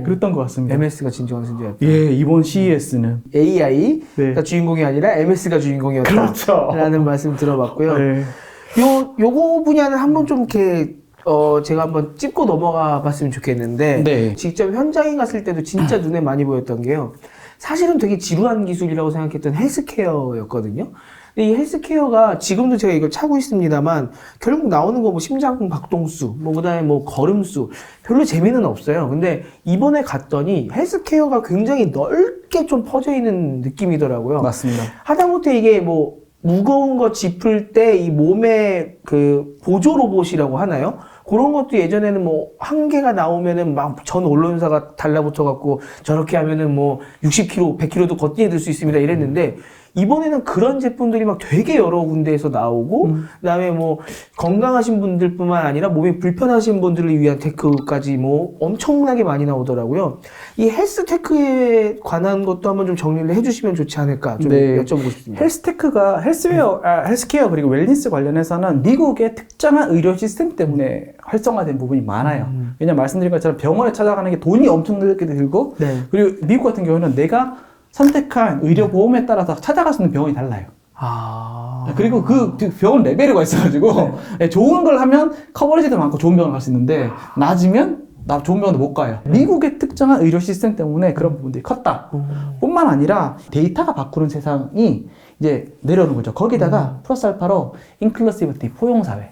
[SPEAKER 2] 그랬던 것 같습니다.
[SPEAKER 1] MS가 진정한 승자였다.
[SPEAKER 2] 이번 CES는
[SPEAKER 1] AI가 주인공이 아니라 MS가 주인공이었다.
[SPEAKER 2] 그렇죠.
[SPEAKER 1] 라는 말씀 들어봤고요. 요거 분야는 한번 좀 이렇게 제가 한번 짚고 넘어가 봤으면 좋겠는데,
[SPEAKER 2] 네.
[SPEAKER 1] 직접 현장에 갔을 때도 진짜 눈에 많이 보였던 게요. 사실은 되게 지루한 기술이라고 생각했던 헬스케어였거든요. 근데 이 헬스케어가 지금도 제가 이걸 차고 있습니다만, 결국 나오는 거 뭐 심장 박동수, 뭐 그다음에 뭐 걸음수, 별로 재미는 없어요. 근데 이번에 갔더니 헬스케어가 굉장히 넓게 좀 퍼져 있는 느낌이더라고요.
[SPEAKER 2] 맞습니다.
[SPEAKER 1] 하다못해 이게 뭐 무거운 거 짚을 때 이 몸에 그 보조 로봇이라고 하나요? 그런 것도 예전에는 뭐 한 개가 나오면은 막 전 언론사가 달라붙어 갖고 저렇게 하면은 뭐 60kg, 100kg도 거뜬히 들 수 있습니다 이랬는데 이번에는 그런 제품들이 막 되게 여러 군데에서 나오고 그다음에 뭐 건강하신 분들뿐만 아니라 몸이 불편하신 분들을 위한 테크까지 뭐 엄청나게 많이 나오더라고요. 이 헬스테크에 관한 것도 한번 좀 정리를 해주시면 좋지 않을까 좀
[SPEAKER 2] 네.
[SPEAKER 1] 여쭤보고 싶습니다.
[SPEAKER 2] 헬스테크가 헬스케어 그리고 웰니스 관련해서는 미국의 특정한 의료 시스템 때문에 활성화된 부분이 많아요. 왜냐면 말씀드린 것처럼 병원에 찾아가는 게 돈이 엄청나게 들고
[SPEAKER 1] 네.
[SPEAKER 2] 그리고 미국 같은 경우는 내가 선택한 의료보험에 따라서 찾아갈 수 있는 병원이 달라요. 그리고 그 병원 레벨이 있어가지고 네, 좋은 걸 하면 커버리지도 많고 좋은 병원 갈 수 있는데 낮으면 나 좋은 병원도 못 가요. 미국의 특정한 의료 시스템 때문에 그런 부분들이 컸다. 뿐만 아니라 데이터가 바꾸는 세상이 이제 내려오는 거죠. 거기다가 플러스 알파로 인클루시비티, 포용사회.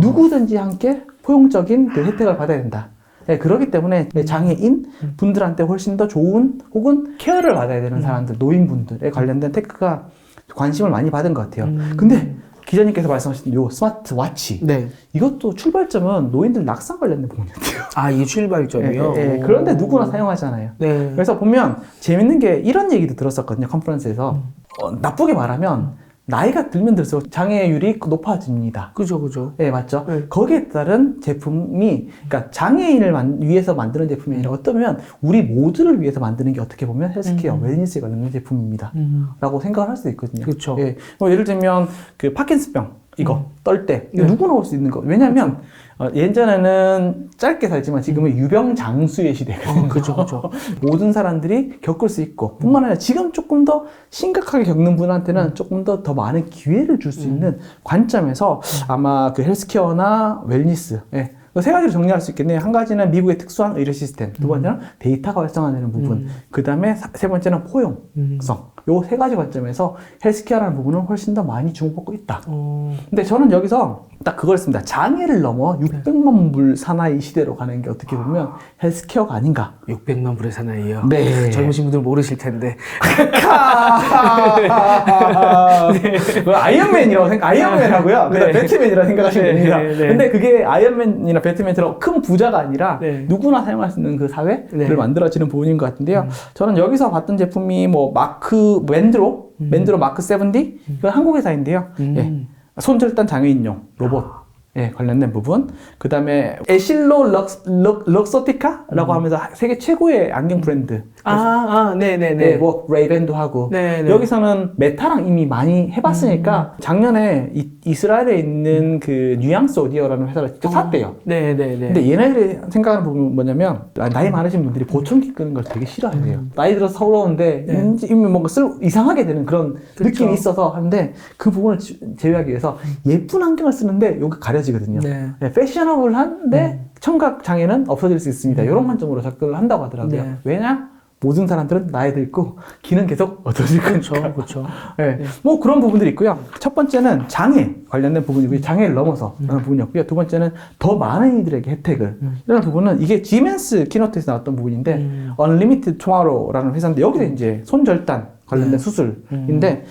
[SPEAKER 2] 누구든지 함께 포용적인 그 혜택을 받아야 된다. 네, 그렇기 때문에 장애인 분들한테 훨씬 더 좋은 혹은 케어를 받아야 되는 사람들, 노인분들에 관련된 테크가 관심을 많이 받은 것 같아요. 근데 기자님께서 말씀하신 요 스마트워치
[SPEAKER 1] 네.
[SPEAKER 2] 이것도 출발점은 노인들 낙상 관련된 부분이었대요.
[SPEAKER 1] 아, 이게 출발점이요?
[SPEAKER 2] 네, 네. 그런데 누구나 사용하잖아요.
[SPEAKER 1] 네.
[SPEAKER 2] 그래서 보면 재밌는 게 이런 얘기도 들었었거든요. 컨퍼런스에서 나쁘게 말하면 나이가 들면 들수록 장애율이 높아집니다.
[SPEAKER 1] 그죠.
[SPEAKER 2] 네, 맞죠?
[SPEAKER 1] 네.
[SPEAKER 2] 거기에 따른 제품이, 그러니까 장애인을 위해서 만드는 제품이 아니라 어쩌면 우리 모두를 위해서 만드는 게 어떻게 보면 헬스케어, 웰니스에 관련된 제품입니다. 라고 생각을 할 수도 있거든요.
[SPEAKER 1] 그쵸.
[SPEAKER 2] 예. 뭐 예를 들면 그 파킨슨병, 이거 떨 때
[SPEAKER 1] 네.
[SPEAKER 2] 누구나 올 수 있는 거. 왜냐면 예전에는 짧게 살지만 지금은 유병장수의 시대거든요.
[SPEAKER 1] 그죠.
[SPEAKER 2] 모든 사람들이 겪을 수 있고 뿐만 아니라 지금 조금 더 심각하게 겪는 분한테는 조금 더 많은 기회를 줄 수 있는 관점에서 아마 그 헬스케어나 웰니스 세 가지로 정리할 수 있겠네요. 한 가지는 미국의 특수한 의료 시스템, 두 번째는 데이터가 활성화되는 부분, 그 다음에 세 번째는 포용성. 요 세 가지 관점에서 헬스케어라는 부분은 훨씬 더 많이 주목받고 있다. 근데 저는 여기서 딱 그걸 씁니다. 장애를 넘어 600만 불 사나이 시대로 가는 게 어떻게 보면 헬스케어가 아닌가.
[SPEAKER 1] 600만 불의 사나이요?
[SPEAKER 2] 네.
[SPEAKER 1] 젊으신 분들 모르실 텐데.
[SPEAKER 2] 네. 아이언맨이라고 아이언맨하고요. 그다음 배트맨이라고 생각하시면 됩니다.
[SPEAKER 1] 네.
[SPEAKER 2] 근데 그게 아이언맨이나 배트맨처럼 큰 부자가 아니라
[SPEAKER 1] 네.
[SPEAKER 2] 누구나 사용할 수 있는 그 사회를
[SPEAKER 1] 네.
[SPEAKER 2] 만들어지는 부분인 것 같은데요. 저는 여기서 봤던 제품이 뭐 마크 맨드로 마크 70, 이건 한국 회사인데요. 예. 손절단 장애인용 로봇. 예, 관련된 부분. 그 다음에 에실로 럭서티카라고 하면서 세계 최고의 안경 브랜드.
[SPEAKER 1] 네네네.
[SPEAKER 2] 네, 뭐 레이벤도 하고.
[SPEAKER 1] 네네.
[SPEAKER 2] 여기서는 메타랑 이미 많이 해봤으니까 작년에 이스라엘에 있는 그 뉘앙스 오디오라는 회사를 직접 샀대요.
[SPEAKER 1] 네네네.
[SPEAKER 2] 근데 얘네들이 생각하는 부분은 뭐냐면 나이 많으신 분들이 보청기 끄는 걸 되게 싫어해요. 나이 들어서 서러운데 이미 뭔가 이상하게 되는 그런 느낌이 있어서 하는데 그 부분을 제외하기 위해서 예쁜 안경을 쓰는데 여기 가려지거든요.
[SPEAKER 1] 네.
[SPEAKER 2] 네, 패셔너블한데 청각 장애는 없어질 수 있습니다. 이런 관점으로 접근을 한다고 하더라고요.
[SPEAKER 1] 네.
[SPEAKER 2] 왜냐? 모든 사람들은 나이 들고 기는 계속 얻어질 거니까.
[SPEAKER 1] 그렇죠.
[SPEAKER 2] 네. 뭐 그런 부분들이 있고요. 첫 번째는 장애 관련된 부분이고요. 장애를 넘어서 그런 부분이었고요. 두 번째는 더 많은 이들에게 혜택을. 이런 부분은 이게 지멘스 키노트에서 나왔던 부분인데 Unlimited Tomorrow라는 회사인데 여기서 이제 손절단 관련된 수술인데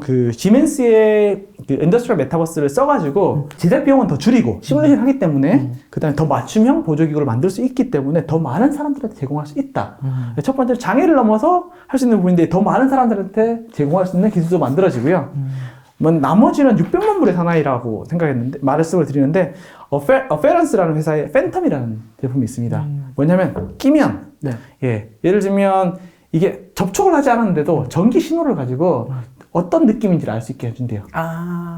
[SPEAKER 2] 그 지멘스의 그 인더스트리얼 메타버스를 써가지고 제작 비용은 더 줄이고 시뮬레이션 하기 때문에 그 다음에 더 맞춤형 보조기구를 만들 수 있기 때문에 더 많은 사람들한테 제공할 수 있다. 첫 번째는 장애를 넘어서 할 수 있는 부분인데 더 많은 사람들한테 제공할 수 있는 기술도 만들어지고요. 나머지는 600만 불의 사나이라고 생각했는데 말씀을 드리는데 어페런스라는 회사의 팬텀이라는 제품이 있습니다. 뭐냐면 끼면 예를 들면 이게 접촉을 하지 않았는데도 전기 신호를 가지고 어떤 느낌인지를 알 수 있게 해준대요.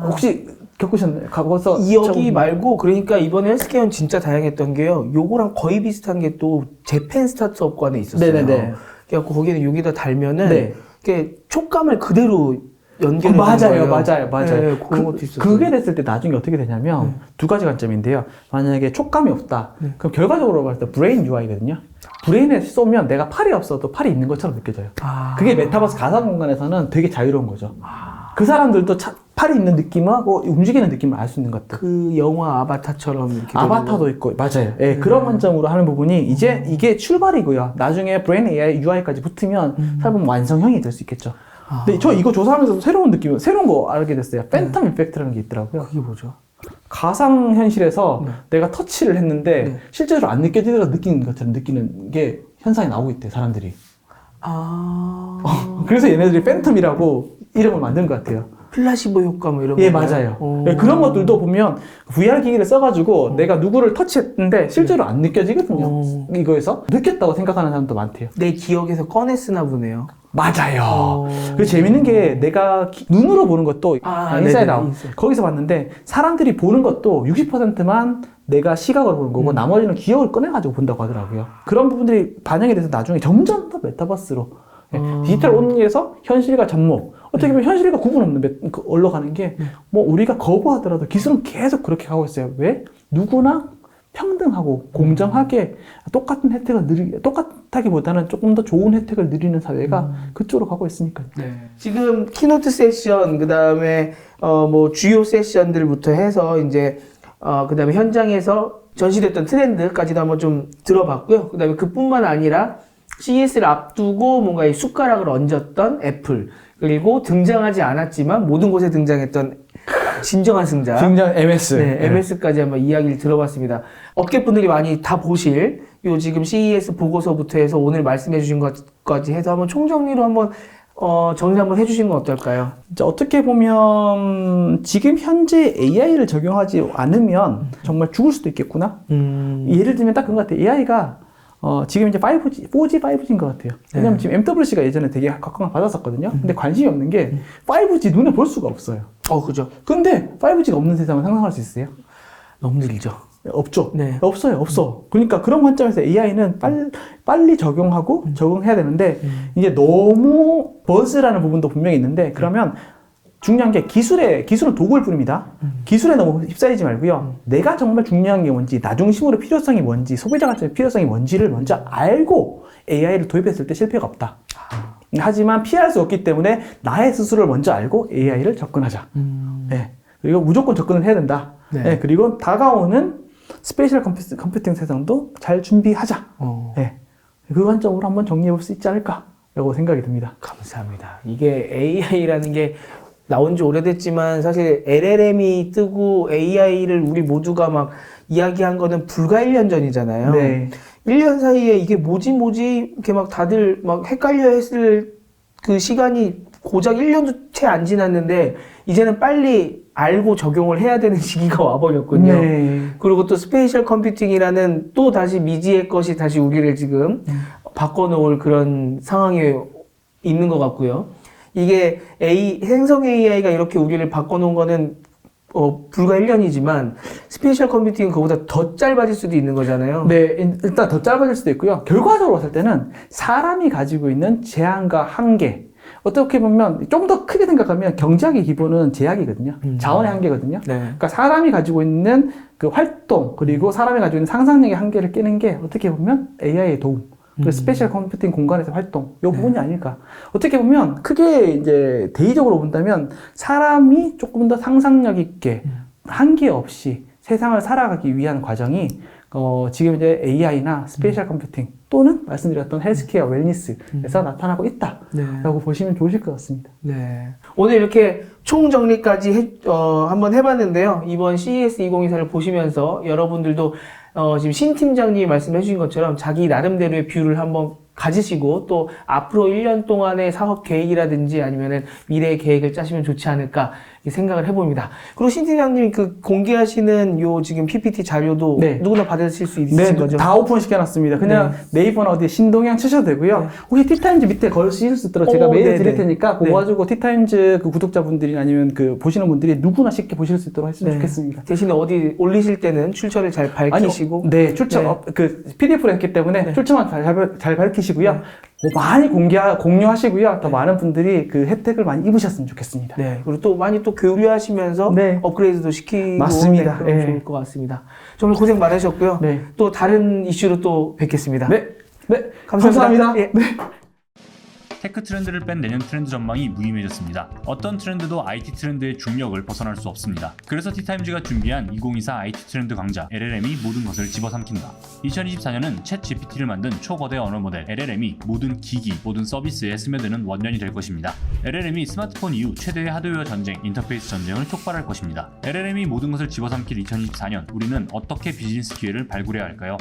[SPEAKER 2] 혹시 겪으셨나요? 가서
[SPEAKER 1] 여기 말고 그러니까 이번에 헬스케어는 진짜 다양했던 게요. 요거랑 거의 비슷한 게 또 재팬 스타트업관에 있었어요.
[SPEAKER 2] 네네네.
[SPEAKER 1] 그래갖고 거기는 여기다 달면은 이렇게 촉감을 그대로 연결이
[SPEAKER 2] 맞아요.
[SPEAKER 1] 네, 그런 것도 있었어요.
[SPEAKER 2] 그게 됐을 때 나중에 어떻게 되냐면 두 가지 관점인데요. 만약에 촉감이 없다. 그럼 결과적으로 봤을 때 브레인 UI거든요. 브레인에 쏘면 내가 팔이 없어도 팔이 있는 것처럼 느껴져요. 그게 메타버스 가상 공간에서는 되게 자유로운 거죠. 그 사람들도 팔이 있는 느낌하고 움직이는 느낌을 알 수 있는 것들.
[SPEAKER 1] 그 영화 아바타처럼 이렇게
[SPEAKER 2] 아바타도 있고 맞아요. 예, 그런 관점으로 하는 부분이 이제 이게 출발이고요. 나중에 브레인 AI UI까지 붙으면 사실 완성형이 될 수 있겠죠. 근데 저 이거 조사하면서 새로운 거 알게 됐어요. 팬텀 이펙트라는 게 있더라고요.
[SPEAKER 1] 그게 뭐죠?
[SPEAKER 2] 가상 현실에서 내가 터치를 했는데 실제로 안 느껴지더라도 느끼는 것처럼 느끼는 게 현상이 나오고 있대요, 사람들이. 그래서 얘네들이 팬텀이라고 이름을 만든 것 같아요.
[SPEAKER 1] 플라시보 효과 뭐 이런 거.
[SPEAKER 2] 예, 맞아요. 예, 그런 것들도 보면 VR 기기를 써가지고 내가 누구를 터치했는데 실제로 안 느껴지거든요. 이거에서 느꼈다고 생각하는 사람도 많대요.
[SPEAKER 1] 내 기억에서 꺼냈으나 보네요.
[SPEAKER 2] 맞아요. 그 재밌는 게 내가 눈으로 보는 것도 인사이드 아웃 거기서 봤는데 사람들이 보는 것도 60%만 내가 시각으로 보는 거고 나머지는 기억을 꺼내가지고 본다고 하더라고요. 그런 부분들이 반영이 돼서 나중에 점점 더 메타버스로 디지털 온리에서 현실과 접목 어떻게 보면 현실과 구분 없는 올라가는 게 뭐 우리가 거부하더라도 기술은 계속 그렇게 가고 있어요. 왜? 누구나 평등하고 공정하게 똑같은 혜택을 똑같다기보다는 조금 더 좋은 혜택을 누리는 사회가 그쪽으로 가고 있으니까요.
[SPEAKER 1] 네. 지금 키노트 세션, 그 다음에 뭐 주요 세션들부터 해서 이제 그 다음에 현장에서 전시됐던 트렌드까지도 한번 좀 들어봤고요. 그 다음에 그뿐만 아니라 CES를 앞두고 뭔가 이 숟가락을 얹었던 애플, 그리고 등장하지 않았지만 모든 곳에 등장했던 진정한 승자.
[SPEAKER 2] MS.
[SPEAKER 1] 네, MS까지 한번 이야기를 들어봤습니다. 업계분들이 많이 다 보실 요 지금 CES 보고서부터 해서 오늘 말씀해 주신 것까지 해서 한번 총정리로 한번 정리 한번 해주시는 건 어떨까요?
[SPEAKER 2] 어떻게 보면 지금 현재 AI를 적용하지 않으면 정말 죽을 수도 있겠구나. 예를 들면 딱 그런 것 같아요. AI가 지금 이제 4G, 5G인 것 같아요. 왜냐면 지금 MWC가 예전에 되게 각광을 받았었거든요. 근데 관심이 없는 게 5G 눈에 볼 수가 없어요.
[SPEAKER 1] 그죠.
[SPEAKER 2] 근데 5G가 없는 세상을 상상할 수 있어요?
[SPEAKER 1] 너무 느리죠.
[SPEAKER 2] 없죠.
[SPEAKER 1] 네.
[SPEAKER 2] 없어. 그러니까 그런 관점에서 AI는 빨리 적용하고 적응해야 되는데 이제 너무 버즈라는 부분도 분명히 있는데 그러면 중요한 게 기술은 도구일 뿐입니다. 기술에 너무 휩싸이지 말고요. 내가 정말 중요한 게 뭔지, 나중심으로 필요성이 뭔지, 소비자 관점의 필요성이 뭔지를 먼저 알고 AI를 도입했을 때 실패가 없다. 하지만 피할 수 없기 때문에 나의 스스로를 먼저 알고 AI를 접근하자. 네. 그리고 무조건 접근을 해야 된다.
[SPEAKER 1] 네.
[SPEAKER 2] 네. 그리고 다가오는 스페셜 컴퓨팅 세상도 잘 준비하자. 네. 그 관점으로 한번 정리해 볼 수 있지 않을까라고 생각이 듭니다.
[SPEAKER 1] 감사합니다. 이게 AI라는 게 나온 지 오래됐지만 사실 LLM이 뜨고 AI를 우리 모두가 막 이야기한 거는 불과 1년 전이잖아요.
[SPEAKER 2] 네.
[SPEAKER 1] 1년 사이에 이게 뭐지 이렇게 막 다들 막 헷갈려 했을 그 시간이 고작 1년도 채 안 지났는데 이제는 빨리 알고 적용을 해야 되는 시기가 와버렸군요.
[SPEAKER 2] 네.
[SPEAKER 1] 그리고 또 스페이셜 컴퓨팅이라는 또 다시 미지의 것이 다시 우리를 지금 바꿔놓을 그런 상황에 있는 것 같고요. 이게 생성 AI가 이렇게 우리를 바꿔놓은 거는 불과 1년이지만 스페셜 컴퓨팅은 그보다 더 짧아질 수도 있는 거잖아요.
[SPEAKER 2] 네, 일단 더 짧아질 수도 있고요. 결과적으로 봤을 때는 사람이 가지고 있는 제한과 한계, 어떻게 보면 좀 더 크게 생각하면 경제학의 기본은 제약이거든요. 자원의 한계거든요.
[SPEAKER 1] 네.
[SPEAKER 2] 그러니까 사람이 가지고 있는 그 활동, 그리고 사람이 가지고 있는 상상력의 한계를 깨는 게 어떻게 보면 AI의 도움. 그 스페셜 컴퓨팅 공간에서 활동, 요 부분이 아닐까. 어떻게 보면 크게 이제 대의적으로 본다면 사람이 조금 더 상상력 있게 한계 없이 세상을 살아가기 위한 과정이 지금 이제 AI나 스페셜 컴퓨팅 또는 말씀드렸던 헬스케어, 웰니스에서 나타나고 있다라고 보시면 좋으실 것 같습니다.
[SPEAKER 1] 네. 오늘 이렇게 총정리까지 한번 해봤는데요. 이번 CES 2024를 보시면서 여러분들도 지금 신 팀장님이 말씀해 주신 것처럼 자기 나름대로의 뷰를 한번 가지시고 또 앞으로 1년 동안의 사업 계획이라든지 아니면은 미래의 계획을 짜시면 좋지 않을까 생각을 해봅니다. 그리고 신 팀장님이 그 공개하시는 요 지금 PPT 자료도
[SPEAKER 2] 네.
[SPEAKER 1] 누구나 받으실 수 있으신 거죠?
[SPEAKER 2] 다 오픈 시켜놨습니다. 그냥 네이버나 어디에 신동향 치셔도 되고요. 혹시 티타임즈 밑에 걸으실 수 있도록 제가 메일 드릴 테니까 그거 가지고 티타임즈 그 구독자분들이 아니면 그 보시는 분들이 누구나 쉽게 보실 수 있도록 했으면 좋겠습니다.
[SPEAKER 1] 대신에 어디 올리실 때는 출처를 잘 밝히시고
[SPEAKER 2] 출처 그 PDF로 했기 때문에 출처만 잘 밝히시고요. 많이 공유하시고요. 더 많은 분들이 그 혜택을 많이 입으셨으면 좋겠습니다.
[SPEAKER 1] 네. 그리고 또 많이 또 교류하시면서
[SPEAKER 2] 네.
[SPEAKER 1] 업그레이드도 시키고
[SPEAKER 2] 맞습니다.
[SPEAKER 1] 네, 그럼
[SPEAKER 2] 예.
[SPEAKER 1] 좋을 것 같습니다. 정말 고생 많으셨고요.
[SPEAKER 2] 네.
[SPEAKER 1] 또 다른 이슈로 또 뵙겠습니다.
[SPEAKER 2] 네. 네.
[SPEAKER 1] 감사합니다.
[SPEAKER 2] 감사합니다.
[SPEAKER 1] 예.
[SPEAKER 2] 네.
[SPEAKER 4] 테크 트렌드를 뺀 내년 트렌드 전망이 무의미해졌습니다. 어떤 트렌드도 IT 트렌드의 중력을 벗어날 수 없습니다. 그래서 티타임즈가 준비한 2024 IT 트렌드 강좌 LLM이 모든 것을 집어삼킨다. 2024년은 챗 GPT를 만든 초거대 언어 모델 LLM이 모든 기기, 모든 서비스에 스며드는 원년이 될 것입니다. LLM이 스마트폰 이후 최대의 하드웨어 전쟁, 인터페이스 전쟁을 촉발할 것입니다. LLM이 모든 것을 집어삼킬 2024년, 우리는 어떻게 비즈니스 기회를 발굴해야 할까요?